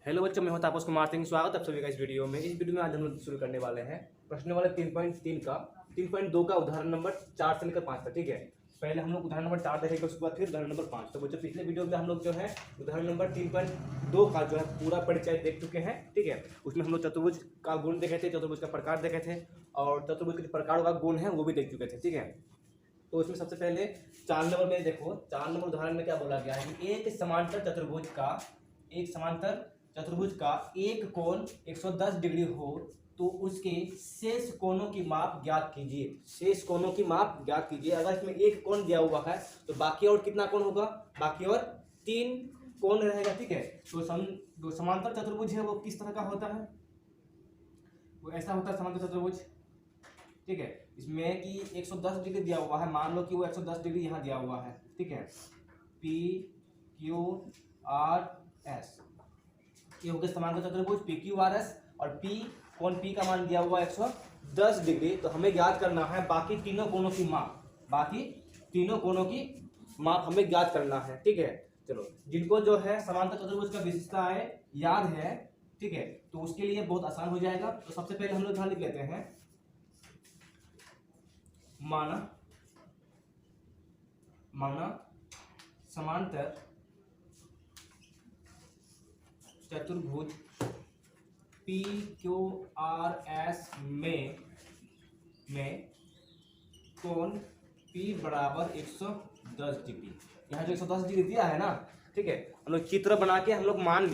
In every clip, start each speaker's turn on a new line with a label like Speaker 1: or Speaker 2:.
Speaker 1: Hello बच्चों, मैं हूं तापस कुमार सिंह। स्वागत है आप सभी का इस वीडियो में। इस वीडियो में आज हम लोग शुरू करने वाले हैं प्रश्न वाले 3.3 का 3.2 का उदाहरण नंबर 4 से लेकर 5 तक। ठीक है, पहले हम लोग उदाहरण नंबर 4 देखेंगे, उसके बाद फिर उदाहरण नंबर 5। तो बच्चों, पिछले वीडियो में हम लोग जो है उदाहरण नंबर 3.2 का जो है पूरा परिचय देख चुके हैं। ठीक है, उसमें हम लोग चतुर्भुज का गुण देखे थे, चतुर्भुज का प्रकार देखे थे और चतुर्भुज के प्रकार का गुण है वो भी देख चुके थे। ठीक है, तो उसमें सबसे पहले 4 नंबर में देखो, 4 नंबर उदाहरण में क्या बोला गया है कि एक समांतर चतुर्भुज का एक कोण 110 डिग्री हो तो उसके शेष कोणों की माप ज्ञात कीजिए। शेष कोणों की माप ज्ञात कीजिए। अगर इसमें एक कोण दिया हुआ है तो बाकी और कितना कोण होगा? बाकी और 3 कोण रहेगा। ठीक है, तो जो समांतर चतुर्भुज है वो किस तरह का होता है? वो ऐसा होता है समांतर चतुर्भुज। ठीक है, इसमें कि 110 डिग्री दिया हुआ है, मान लो कि वो 110 डिग्री यहाँ दिया हुआ है। ठीक है, पी क्यू आर एस, ये हो गया समांतर चतुर्भुज पी क्यू आर एस। और पी कोण पी का मान दिया हुआ 110 डिग्री। तो हमें ज्ञात करना है बाकी तीनों कोणों की माप, बाकी तीनों कोणों की माप हमें ज्ञात करना है। ठीक है, चलो, जिनको जो है समांतर चतुर्भुज का विशेषताएं याद है, ठीक है, तो उसके लिए बहुत आसान हो जाएगा। तो सबसे पहले हम लोग यहाँ लिख लेते हैं, माना समांतर चतुर्भुज पी क्यू आर एस में कोण P बराबर 110 डिग्री। यहाँ जो 110 डिग्री दिया है ना, ठीक है, हम लोग चित्र बना के मान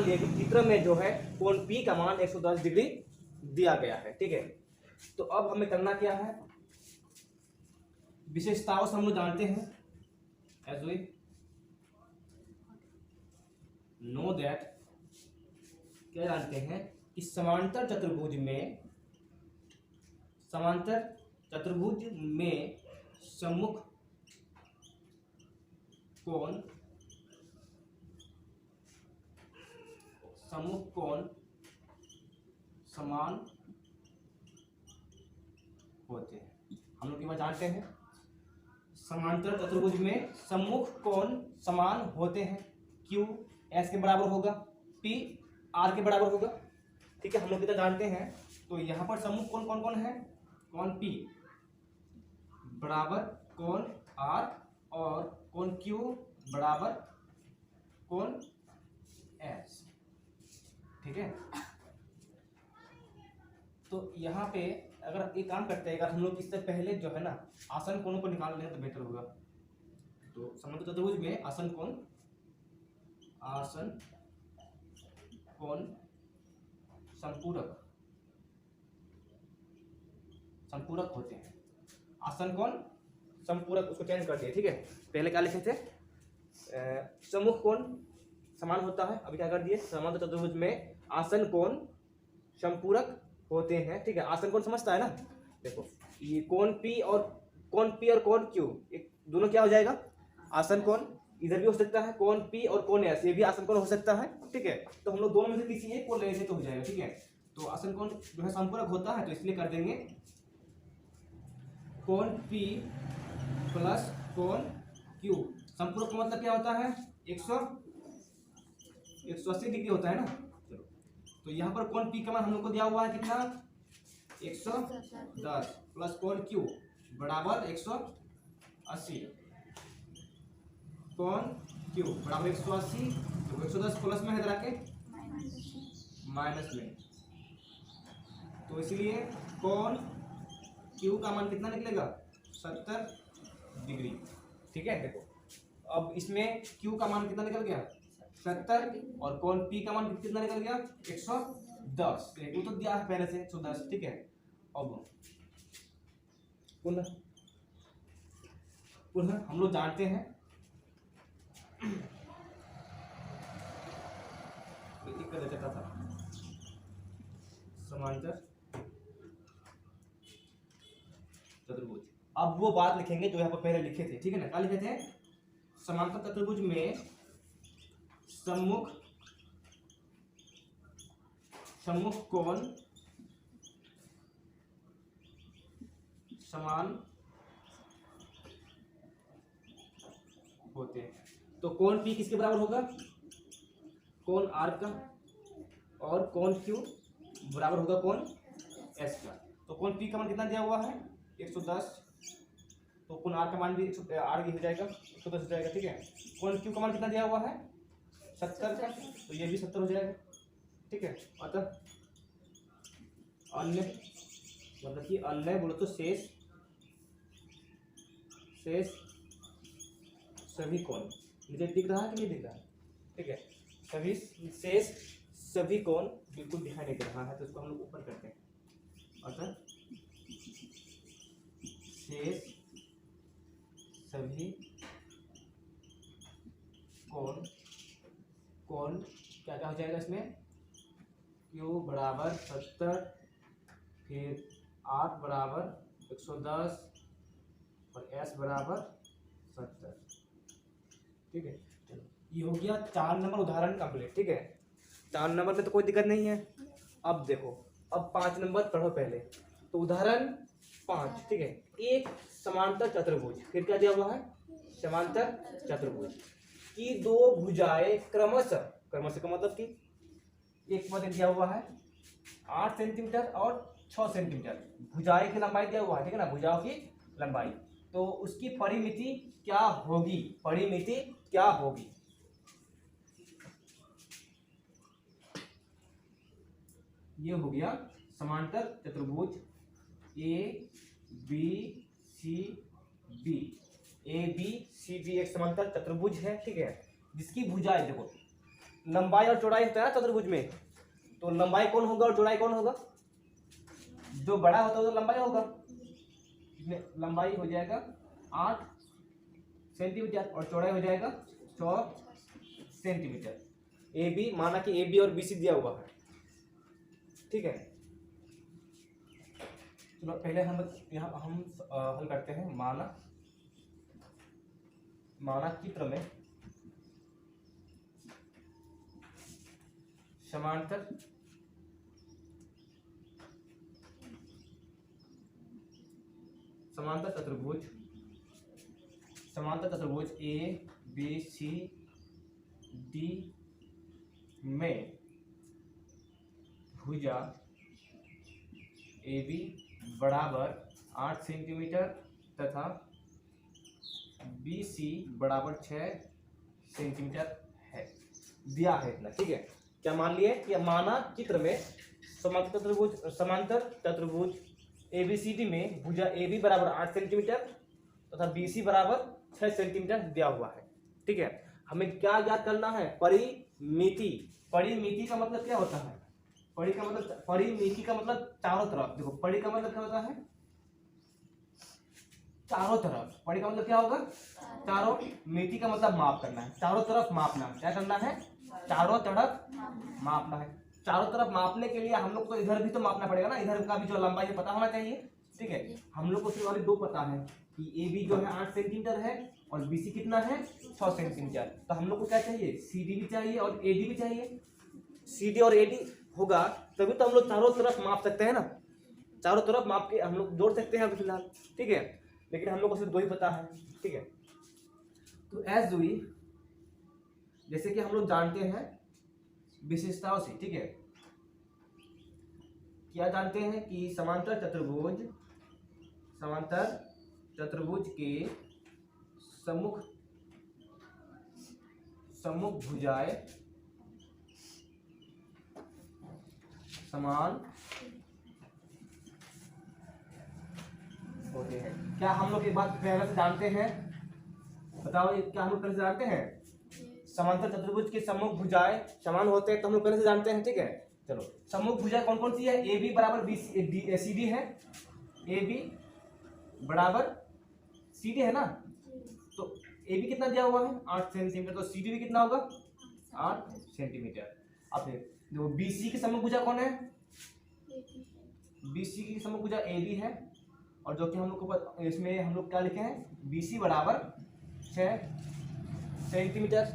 Speaker 1: लिए कि चित्र में जो है कोण P का मान 110 डिग्री दिया गया है। ठीक है, तो अब हमें करना क्या है? विशेषताओं से हम लोग जानते हैं, एज वी नो दैट, क्या जानते हैं कि समांतर चतुर्भुज में सम्मुख कोण समान होते हैं। हम लोग क्या जानते हैं? समांतर चतुर्भुज में सम्मुख कोण समान होते हैं। Q S के बराबर होगा, P R के बराबर होगा। ठीक है, हम लोग कितना जानते हैं? तो यहाँ पर सम्मुख कोण कौन कौन है? कोण P बराबर कोण R और कोण Q बराबर कोण S। ठीक है, तो यहाँ पे अगर एक काम करते हैं, अगर हम लोग इससे पहले जो है ना आसन कोणों को निकाल लें तो बेहतर होगा। तो समांतर चतुर्भुज में आसन कोण संपूरक होते हैं। आसन कोण संपूरक, उसको चेंज करते हैं। ठीक है, पहले क्या लिखे थे? सम्मुख कोण समान होता है, अभी क्या कर दिए? समांतर चतुर्भुज में आसन कोण संपूरक होते हैं। ठीक है, आसन कोण समझता है ना? देखो, ये कोण P और कोण Q, दोनों क्या हो जाएगा? आसन कोण। इधर भी हो सकता है कोण P और कोण S, ये भी आसन कोण हो सकता है। ठीक है, तो हम लोग दोनों में से किसी एक को ले लेते तो हो जाएगा। ठीक है, तो आसन कोण जो है संपूरक होता है, तो इसलिए कर देंगे कोण P प्लस कोण Q। संपूरक का मतलब क्या होता है? 180 डिग्री होता है ना। चलो, तो यहाँ पर कोण P का मान हम लोग को दिया हुआ है कितना? 110 प्लस कोण Q बराबर 180, कोण Q बराबर 180, तो 110 प्लस में है इधर आके माइनस में, तो इसलिए कोण Q का मान कितना निकलेगा? 70 डिग्री। ठीक है, देखो अब इसमें Q का मान कितना निकल गया? 70, और कोण P का मान कितना निकल गया? 110। वो तो दिया है पहले से 110। ठीक है, अब पुनः हम लोग जानते हैं समांतर चतुर्भुज। अब वो बात लिखेंगे जो यहाँ पर पहले लिखे थे। ठीक है ना, क्या लिखे थे? समांतर चतुर्भुज में सम्मुख कोण समान होते हैं। तो कोण P किसके बराबर होगा? कोण आर का और कोण क्यू बराबर होगा कोण एस का। तो कोण पी का मान कितना दिया हुआ है 110, तो कोण आर का मान भी 100 आर हो जाएगा 110 हो जाएगा, ठीक है। कोण क्यू का मान कितना दिया हुआ है 70 का, तो ये भी 70 हो जाएगा, ठीक है। अतः अन्य मतलब कि अन्य बोलो तो शेष सभी कोण, मुझे दिख रहा है कि नहीं दिख रहा है, ठीक है। सभी शेष सभी कोण बिल्कुल दिखाई नहीं दे रहा है, तो इसको हम लोग ऊपर करते हैं। अतः शेष सभी कोण क्या क्या हो जाएगा इसमें, Q बराबर 70, फिर R बराबर 110 और S बराबर 70, ठीक है। चलो ये हो गया 4 नंबर उदाहरण कंप्लीट, ठीक है। 4 नंबर में तो कोई दिक्कत नहीं है। अब देखो, अब 5 नंबर पढ़ो पहले। तो उदाहरण 5, ठीक है। एक समांतर चतुर्भुज, फिर क्या दिया हुआ है समांतर चतुर्भुज की दो भुजाएं क्रमशः का मतलब कि एक पद दिया हुआ है 8 सेंटीमीटर और 6 सेंटीमीटर, भुजाएं की लंबाई दिया हुआ है, ठीक है ना, भुजाओं की लंबाई। तो उसकी परिमिति क्या होगी, परिमिति क्या होगी। ये हो गया समांतर चतुर्भुज A B C D. A B C D एक समांतर चतुर्भुज है, ठीक है, जिसकी भुजाएं देखो लंबाई और चौड़ाई होता है ना चतुर्भुज में, तो लंबाई कौन होगा और चौड़ाई कौन होगा, जो बड़ा होता है तो लंबाई होगा, इसमें लंबाई हो जाएगा 8 सेंटीमीटर और चौड़ाई हो जाएगा 6 सेंटीमीटर। ए बी माना कि ए बी और बी सी दिया हुआ है, ठीक है। चलो पहले हम यहाँ हम हल करते हैं। माना चित्र में समांतर चतुर्भुज ए बी सी डी में भुजा ए बी बराबर 8 सेंटीमीटर तथा बी सी बराबर 6 सेंटीमीटर है, दिया है इतना, ठीक है। क्या मान लिए कि माना चित्र में समांतर चतुर्भुज ए बी सी डी में भुजा ए बी बराबर 8 सेंटीमीटर तथा बी सी बराबर 6 सेंटीमीटर दिया हुआ है, ठीक है। हमें क्या ज्ञात करना है, परिमिति। परिमिति का मतलब क्या होता है, परिमिति का मतलब चारों तरफ, देखो परि का मतलब क्या होता है चारों तरफ, परि का मतलब क्या होगा चारों, मिति का मतलब माप करना है, चारों तरफ मापना, क्या करना है चारों तरफ मापना है। चारों तरफ मापने के लिए हम लोग को इधर भी तो मापना पड़ेगा ना, इधर का भी जो लंबाई है पता होना चाहिए, ठीक है। हम लोग को सिर्फ वाली 2 पता है कि ए बी जो है 8 सेंटीमीटर है और बी सी कितना है 6 सेंटीमीटर। तो हम लोग को क्या चाहिए, सी डी भी चाहिए और ए डी भी चाहिए। सी डी और ए डी होगा तभी तो हम लोग चारों तरफ माप सकते हैं ना, चारों तरफ माप के हम लोग जोड़ सकते हैं अभी फिलहाल, ठीक है। लेकिन हम लोग को सिर्फ 2 ही पता है, ठीक है। तो एज दुई, जैसे कि हम लोग जानते हैं विशेषताओं से, ठीक है, क्या जानते हैं कि समांतर चतुर्भुज के सम्मुख भुजाएं समान होते हैं। क्या हम लोग एक बात पहले से जानते हैं, बताओ ये क्या हम लोग पहले से जानते हैं, समांतर चतुर्भुज के सम्मुख भुजाएं समान होते हैं, तो हम लोग पहले से जानते हैं, ठीक है। चलो सम्मुख भुजा कौन कौन सी है, ए बी बराबर बी सी डी है, ए बी बराबर सी डी है ना, तो ए बी कितना दिया हुआ है 8 सेंटीमीटर, तो सी डी भी कितना होगा 8 सेंटीमीटर। अब फिर देखो बी सी की सम्मुख भुजा कौन है, बी सी की सम्मुख भुजा ए बी है, और जो कि हम लोग को इसमें हम लोग क्या लिखे हैं बी सी बराबर 6 सेंटीमीटर।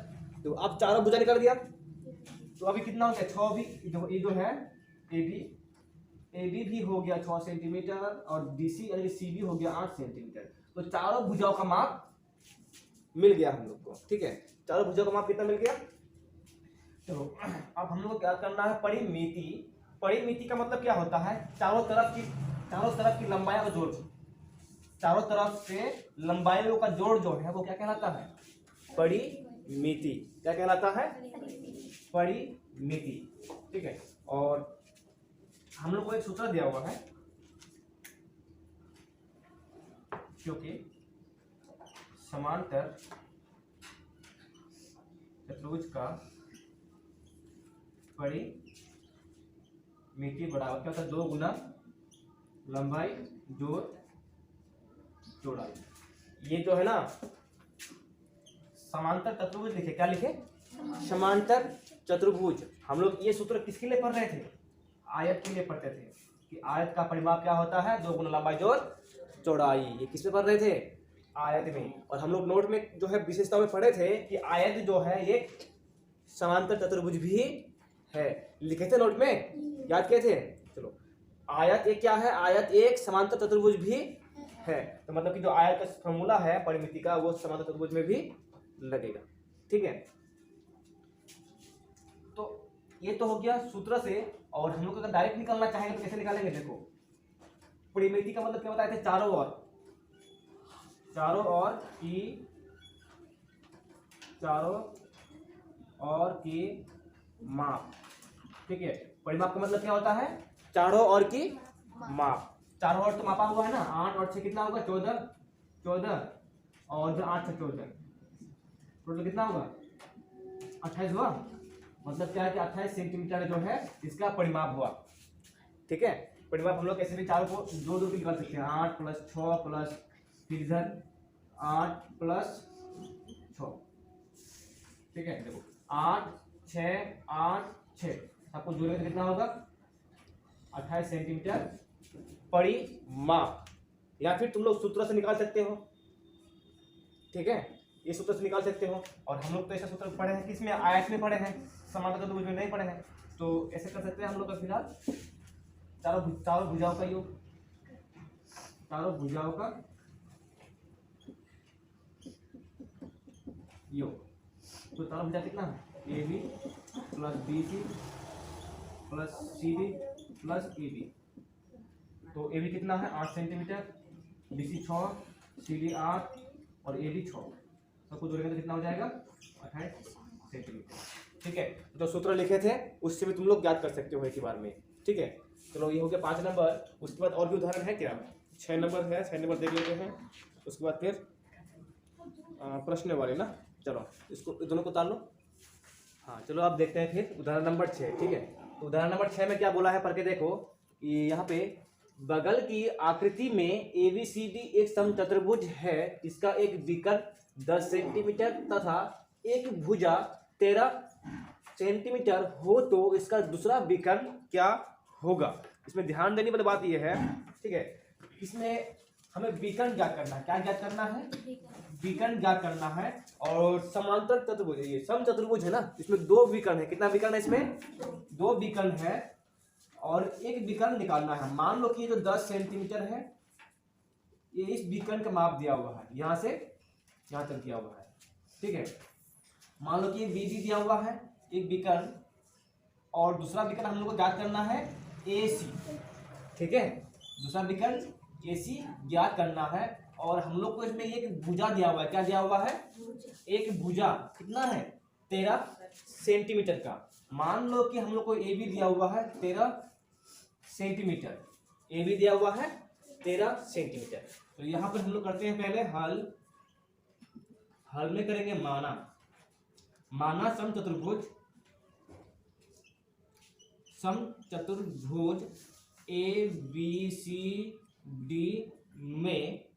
Speaker 1: तो अब चारों भुजा निकल गया, तो अभी कितना हो गया 6 भी, ये जो है ए बी भी हो गया 6 सेंटीमीटर और बी सी यानी सी बी हो गया 8 सेंटीमीटर। तो चारों भुजाओं का माप मिल गया हम लोग को, ठीक है। चारों भुजाओं का माप कितना मिल गया। चलो अब हम लोग को क्या करना है, परिमिति। परिमिति का मतलब क्या होता है, चारों तरफ की लंबाई का जोड़, चारों तरफ से लंबाइयों का जोड़ जो है वो क्या कहलाता है, परिमिति। क्या कहलाता है, परिमिति। ठीक है, और हम लोग को एक सूत्र दिया हुआ है, क्योंकि समांतर चतुर्भुज का परिमिति बराबर क्या होता है, 2 गुना लंबाई जोड़ चौड़ाई। ये जो है ना समांतर चतुर्भुज लिखे, क्या लिखे, समांतर चतुर्भुज। हम लोग ये सूत्र किसके लिए पढ़ रहे थे, आयत के लिए पढ़ते थे कि आयत का परिमाप क्या होता है, 2 गुना लंबाई जोड़ चौड़ाई। ये किस पे पढ़ रहे थे, आयत में। और हम लोग नोट में जो है विशेषता में पढ़े थे कि आयत जो है ये समांतर चतुर्भुज भी है, लिखे थे नोट में, याद किए थे। चलो आयत एक क्या है, आयत एक समांतर चतुर्भुज भी है, तो मतलब कि जो आयत का फॉर्मूला है परिमिति का वो समांतर चतुर्भुज में भी लगेगा। ठीक है, तो ये तो हो गया सूत्र से। और हम लोग अगर डायरेक्ट निकालना चाहेंगे तो कैसे निकालेंगे, देखो परिमिति का मतलब क्या बताए थे, चारों ओर की माप। ठीक है, परिमाप का मतलब क्या होता है, चारों ओर की माप। चारों ओर तो मापा हुआ है ना, 8 और 6 कितना होगा, 14 और जो 8 से 14 टोटल कितना होगा, 28 हुआ। मतलब क्या है कि 28 सेंटीमीटर जो है इसका परिमाप हुआ। ठीक है, परिमाप हम लोग कैसे भी चारों को दो दो निकाल सकते हैं, 8 + 6 प्लस फिर इधर 8 + 6। ठीक है, देखो 8 6 सबको जोड़ेंगे तो कितना होगा, 28 सेंटीमीटर परिमाप। या फिर तुम लोग सूत्र से निकाल सकते हो। ठीक है, ये सूत्र से निकाल सकते हो। और हम लोग तो ऐसा सूत्र पढ़े हैं किसमें, आयत में पढ़े हैं, समांतर चतुर्भुज में नहीं पढ़े हैं। तो ऐसे कर सकते हैं हम लोग का फिलहाल चारों भुजाओं का योग, चारों भुजाओं का योग। तो चारों भुजा कितना है, AB + BC + CD + EB। तो AB कितना है, 8 सेंटीमीटर, BC 6, CD 8 और AB 6, सबको जोड़ेंगे तो कितना हो जाएगा, 28 सेंटीमीटर। ठीक है, जो सूत्र लिखे थे उससे भी तुम लोग याद कर सकते हो एक ही बार में। ठीक है, चलो ये हो गया 5 नंबर। उसके बाद और भी उदाहरण है क्या, 6 नंबर है, 6 नंबर देख लेते हैं। उसके बाद फिर प्रश्न वाले ना, चलो इसको दोनों को उतार लो। हाँ चलो अब देखते हैं फिर उदाहरण नंबर 6। ठीक है, तो उदाहरण नंबर 6 में क्या बोला है, पढ़ के देखो। ये यहाँ पे बगल की आकृति में ABCD एक समचतुर्भुज है, इसका एक विकर्ण 10 सेंटीमीटर तथा एक भुजा 13 सेंटीमीटर हो तो इसका दूसरा विकर्ण क्या होगा। इसमें ध्यान देने वाली बात यह है, ठीक है, इसमें हमें विकर्ण ज्ञात करना है। क्या ज्ञात करना है, विकर्ण ज्ञात करना है। और समांतर चतुर्भुज, ये समचतुर्भुज है ना, इसमें 2 विकर्ण है। कितना विकर्ण है इसमें, 2 विकर्ण है और एक विकर्ण निकालना है। मान लो कि ये जो 10 सेंटीमीटर है, ये इस विकर्ण का माप दिया हुआ है, यहां से यहां तक दिया हुआ है। ठीक है, मान लो कि BD दिया हुआ है एक विकर्ण, और दूसरा विकर्ण हम लोग को ज्ञात करना है AC। ठीक है, दूसरा विकर्ण AC ज्ञात करना है। और हम लोग को इसमें एक भुजा दिया हुआ है। क्या दिया हुआ है, एक भुजा कितना है, 13 सेंटीमीटर का। मान लो कि हम लोग को AB दिया हुआ है 13 सेंटीमीटर, AB दिया हुआ है 13 सेंटीमीटर। तो यहाँ पर हम लोग करते हैं पहले हल में करेंगे माना समचतुर्भुज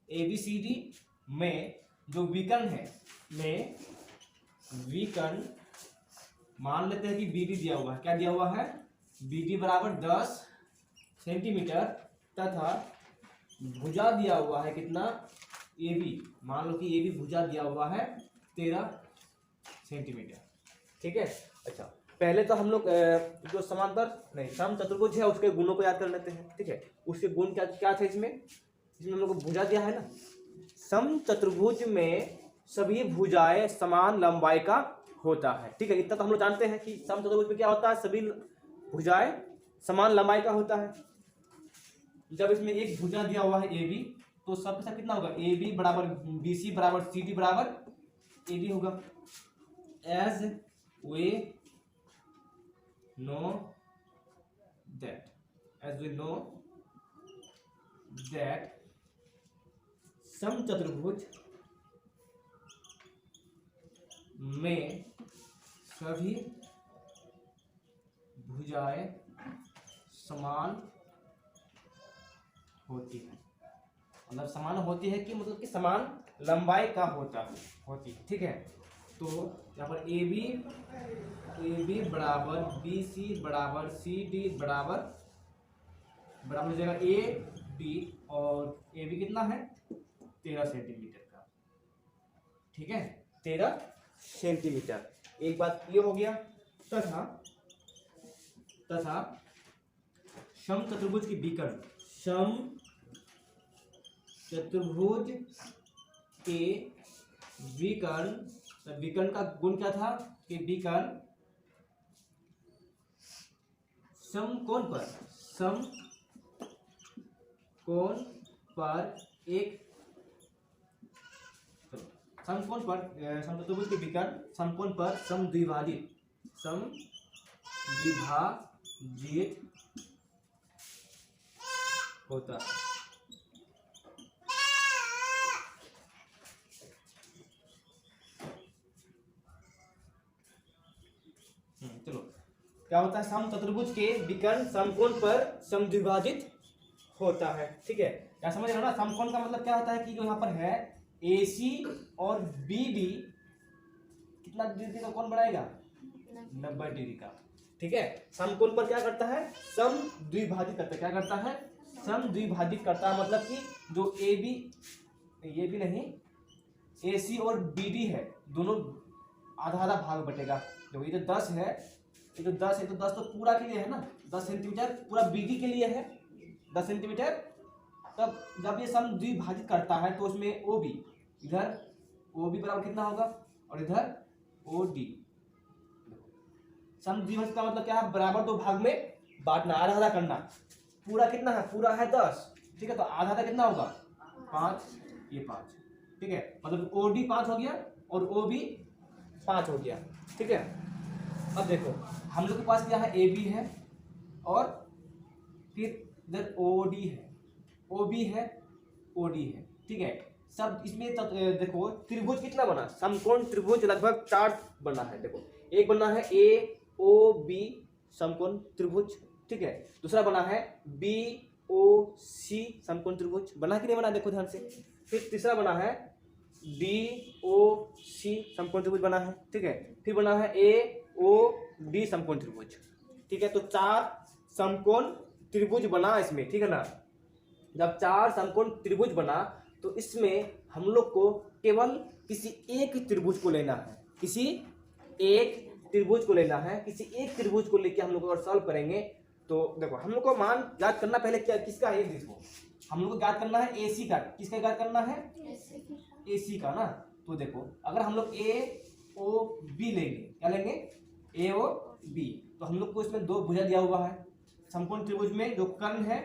Speaker 1: ABCD में जो विकर्ण है, में विकर्ण मान लेते हैं कि BD दिया हुआ है। क्या दिया हुआ है, BD बराबर 10 सेंटीमीटर तथा भुजा दिया हुआ है कितना, AB। मान लो कि AB भुजा दिया हुआ है 13 सेंटीमीटर। ठीक है, अच्छा पहले तो हम लोग जो समचतुर्भुज है उसके गुणों को याद कर लेते हैं। ठीक है, उसके गुण क्या क्या थे इसमें हम लोग को भुजा दिया है ना। समचतुर्भुज में सभी भुजाएं समान लंबाई का होता है। ठीक है, इतना तो हम लोग जानते हैं कि समचतुर्भुज में क्या होता है, सभी भुजाएं समान लंबाई का होता है। जब इसमें एक भुजा दिया हुआ है ए बी, तो सबके साथ कितना होगा, ए बी बराबर बी सी बराबर सी डी बराबर ए डी होगा। As we know that, as we know that समचतुर्भुज में सभी भुजाएं समान होती है। मतलब समान होती है कि मतलब कि समान लंबाई का होती है। ठीक है, तो यहाँ पर ए बी बराबर बी सी बराबर सी डी बराबर हो जाएगा ए बी, और ए बी कितना है 13 सेंटीमीटर का। ठीक है, 13 सेंटीमीटर। एक बात ये हो गया। तथा समचतुर्भुज की विकर्ण, समचतुर्भुज के विकर्ण का गुण क्या था कि विकर्ण समकोण पर एक समचतुर्भुज के विकर्ण समकोण पर समद्विभाजित होता है। चलो, क्या होता है, समचतुर्भुज के विकर्ण समकोण पर समद्विभाजित होता है। ठीक है, क्या समझ रहे हो ना। समकोण का मतलब क्या होता है कि जो यहाँ पर है AC और BD कितना डिग्री का कोण बनाएगा, 90 डिग्री का। ठीक है, समकोण पर क्या करता है, समद्विभाजित करता है। क्या करता है, समद्विभाजित करता है। मतलब कि जो ये भी नहीं, AC और BD है, दोनों आधा आधा भाग बटेगा। जो ये जो 10 है, ये जो 10 है, तो 10 तो पूरा के लिए है ना, 10 सेंटीमीटर पूरा BD के लिए है 10 सेंटीमीटर। तब जब ये समद्विभाजित करता है तो उसमें OB, इधर OB बराबर कितना होगा, और इधर OD। समद्विभाजित का मतलब क्या है, बराबर दो भाग में बांटना, आधा आधा करना। पूरा कितना है, पूरा है 10। ठीक है, तो आधा आधा कितना होगा, 5, ये 5। ठीक है, मतलब OD 5 हो गया और OB 5 हो गया। ठीक है, अब देखो हम लोग के पास क्या है, AB है और फिर इधर OD है, OB है, OD है। ठीक है, सब इसमें देखो त्रिभुज कितना बना, समकोण त्रिभुज लगभग 4 बना है। देखो, एक बना है AOB समकोण त्रिभुज। ठीक है, दूसरा बना है BOC समकोण त्रिभुज, बना कि नहीं बना, देखो ध्यान से। फिर तीसरा बना है DOC समकोण त्रिभुज बना है। ठीक है, फिर बना है AOB समकोण त्रिभुज। ठीक है, तो 4 समकोण त्रिभुज बना इसमें। ठीक है ना, जब 4 समकोण त्रिभुज बना तो इसमें हम लोग को केवल किसी एक त्रिभुज को लेना है, किसी एक त्रिभुज को लेना है। किसी एक त्रिभुज को लेके हम लोग अगर सॉल्व करेंगे तो देखो हम लोग को मान याद करना पहले क्या, किसका है, देखो हम लोग को याद करना है AC का। किसका याद करना है, AC का ना। तो देखो अगर हम लोग AOB लेंगे, क्या लेंगे, AOB, तो हम लोग को इसमें 2 भुजा दिया हुआ है। समकोण त्रिभुज में जो कर्ण है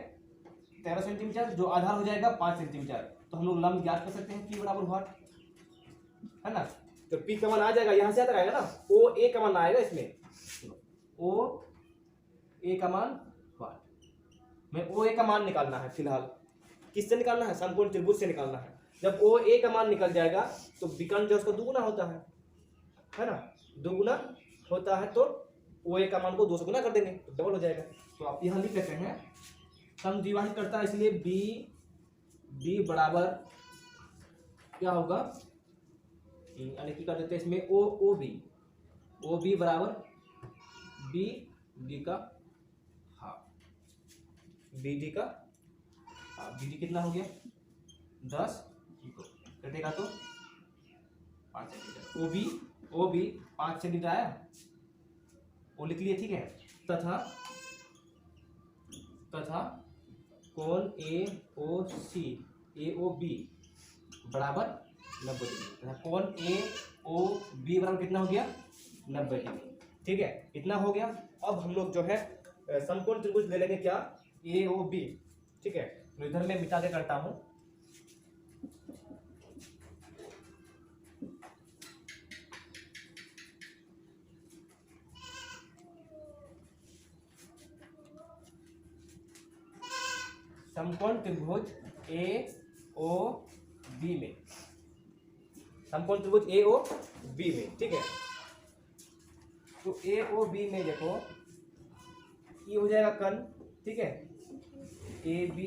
Speaker 1: 13 सेंटीमीटर, जो आधार हो जाएगा 5 सेंटीमीटर। तो हम लोग लंब ज्ञात कर सकते हैं, P बराबर व्हाट है ना। तो P का मान आ जाएगा, यहाँ से आता आएगा ना, OA का मान आएगा इसमें, OA का मान व्हाट, मैं OA का मान निकालना है फिलहाल। किससे निकालना है, समकोण त्रिभुज से निकालना है। जब OA का मान निकल जाएगा तो विकर्ण जो उसका दुगुना होता है ना, दुगुना होता है, तो OA का मान को 2 से गुना कर देंगे तो डबल हो जाएगा। तो आप यहाँ लिख लेते हैं, समद्विभाजित करता है इसलिए B बराबर क्या होगा, यानी कि कर देते हैं इसमें OB बराबर BD का हाफ, BD का हाफ। BD कितना हो गया, 10 कटेगा तो 5 सेंटीमीटर। OB 5 सेंटीमीटर आया, वो लिख लिए। ठीक है, तथा कोण AOB बराबर 90 डिग्री। कोण AOB बराबर कितना हो गया, 90 डिग्री। ठीक है, इतना हो गया। अब हम लोग जो है समकोण त्रिभुज ले लेंगे क्या, AOB। ठीक है, तो इधर मैं मिटा के करता हूँ। समकोण त्रिभुज AOB में, समकोण त्रिभुज AOB में। ठीक है, तो AOB में देखो ये हो जाएगा कर्ण। ठीक है, AB,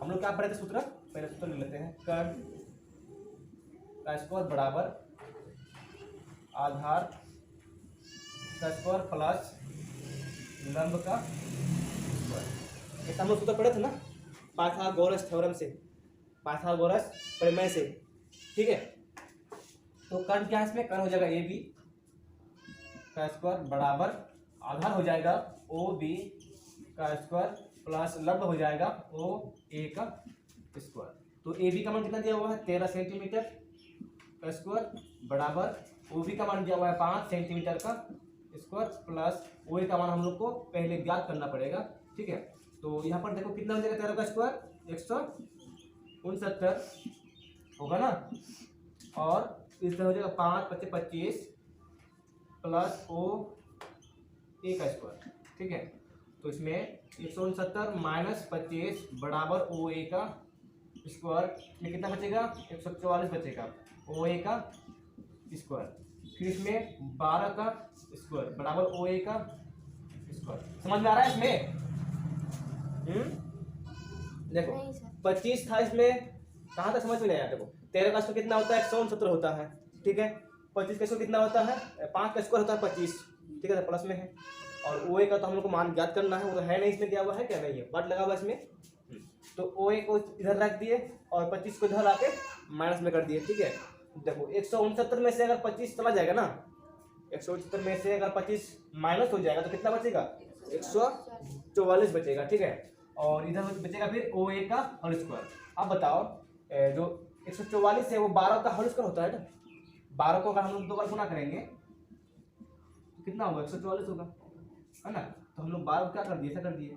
Speaker 1: हम लोग क्या पढ़े थे सूत्र, पहले सूत्र ले लेते हैं। कर्ण का स्क्वायर बराबर आधार का स्क्वायर प्लस लंब का स्क्वायर। ऐसा हम लोग सूत्र पढ़े थे ना पाइथागोरस थ्योरम से, पाइथागोरस प्रमेय से। ठीक है, तो कर्ण क्या है इसमें, कर्ण हो जाएगा AB का स्क्वायर बराबर आधार हो जाएगा OB का स्क्वायर प्लस लंब हो जाएगा OA का स्क्वायर। तो AB का मान कितना दिया हुआ है, 13 सेंटीमीटर का स्क्वायर बराबर OB का मान दिया हुआ है 5 सेंटीमीटर का स्क्वायर प्लस OA का मान हम लोग को पहले ज्ञात करना पड़ेगा। ठीक है, तो यहाँ पर देखो कितना हो जाएगा, 13 का स्क्वायर 169 होगा ना, और इस तरह हो जाएगा 5 × 25 प्लस OA का स्क्वायर। ठीक है, तो इसमें 169 माइनस 25 बराबर OA का स्क्वायर में कितना बचेगा, 144 बचेगा OA का स्क्वायर। फिर इसमें 12 का स्क्वायर बराबर OA का स्क्वायर। समझ में आ रहा है इसमें? देखो 25 था इसमें, कहाँ तक समझ में नहीं आया। देखो 13 का स्क्वायर कितना होता है, 169 होता है। ठीक है, 25 का स्क्वायर कितना होता है, 5 का स्क्वायर होता है 25। ठीक है, तो प्लस में है, और OA का तो हम लोग को मान ज्ञात करना है, वो तो है नहीं इसमें दिया हुआ है, क्या नहीं है, बट लगा हुआ इसमें। तो OA को इधर रख दिए और 25 को इधर आके माइनस में कर दिए। ठीक है, देखो 169 में से अगर 25 चला जाएगा ना, 169 में से अगर 25 माइनस हो जाएगा तो कितना बचेगा, 144 बचेगा। ठीक है, और इधर बचेगा फिर OA का होल स्क्वायर। अब बताओ जो 144 है वो 12 का होल स्क्वायर होता है ना, 12 को अगर हम लोग 2 बार गुना करेंगे तो कितना होगा, 144 होगा, है ना। तो हम लोग 12 क्या कर दिए, ऐसा कर दिए।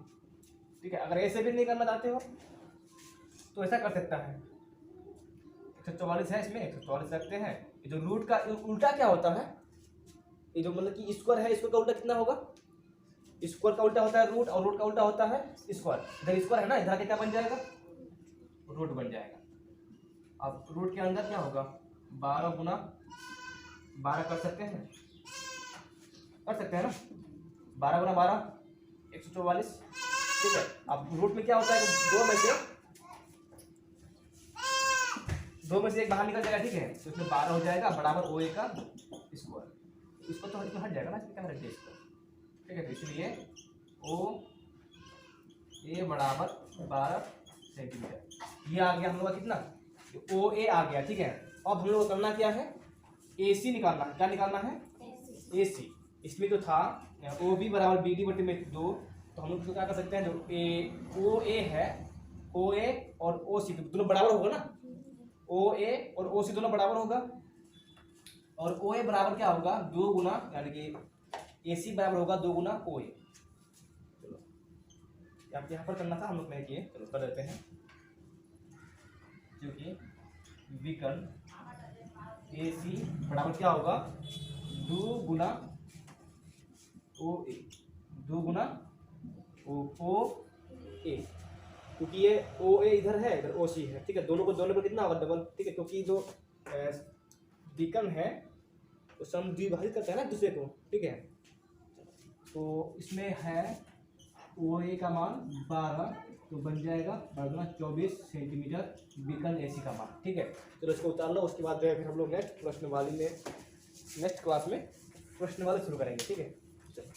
Speaker 1: ठीक है, अगर ऐसे भी नहीं करना चाहते हो तो ऐसा कर सकता है, 144 है इसमें 144 रखते हैं। ये जो रूट का उल्टा क्या होता है, ये जो मतलब कि स्क्वायर है, स्क्वायर का उल्टा कितना होगा, स्क्वायर का उल्टा होता है रूट, और रूट का उल्टा होता है स्क्वायर। इधर स्क्वायर है ना, इधर क्या बन जाएगा, रूट बन जाएगा। अब रूट के अंदर क्या होगा, 12 गुना 12 कर सकते हैं ना, 12 गुना 12 144। ठीक है, अब रूट में क्या होता है, दो में से एक बाहर निकल जाएगा। ठीक है, तो इसमें 12 हो जाएगा बराबर OA का स्क्वायर। इसको तो हट जाएगा ना, क्या रख दिया इसको। ठीक है, तो इसलिए OA बराबर 12 सेंटीमीटर। ये आ गया हम लोग का कितना, OA आ गया। ठीक है, अब हम लोग को करना क्या है, AC निकालना है। क्या निकालना है, AC। इसमें तो था OB बराबर BD बटे में 2, तो हम लोग क्या कर सकते हैं, जो OA है, OA और OC दोनों बराबर होगा ना, OA और OC दोनों बराबर होगा, और OA बराबर क्या होगा, 2 गुना, यानी कि AC बराबर होगा 2 गुना OA। चलो यहाँ पर करना था, हम लोग नहीं किए, चलो कर देते हैं। क्योंकि विकर्ण AC बराबर क्या होगा, 2 गुना OA, 2 गुना OA, क्योंकि ये OA इधर है, इधर OC है। ठीक है, दोनों पर कितना होगा, डबल। ठीक है, क्योंकि जो विकर्ण है वो समद्विभाजित करता है ना दूसरे को। ठीक है, तो इसमें है OA का मान 12, तो बन जाएगा 24 सेंटीमीटर विकर्ण AC का मान। ठीक है, तो इसको उतार लो, उसके बाद जो है फिर हम लोग नेक्स्ट क्लास में प्रश्नवाली शुरू करेंगे। ठीक है, चलो।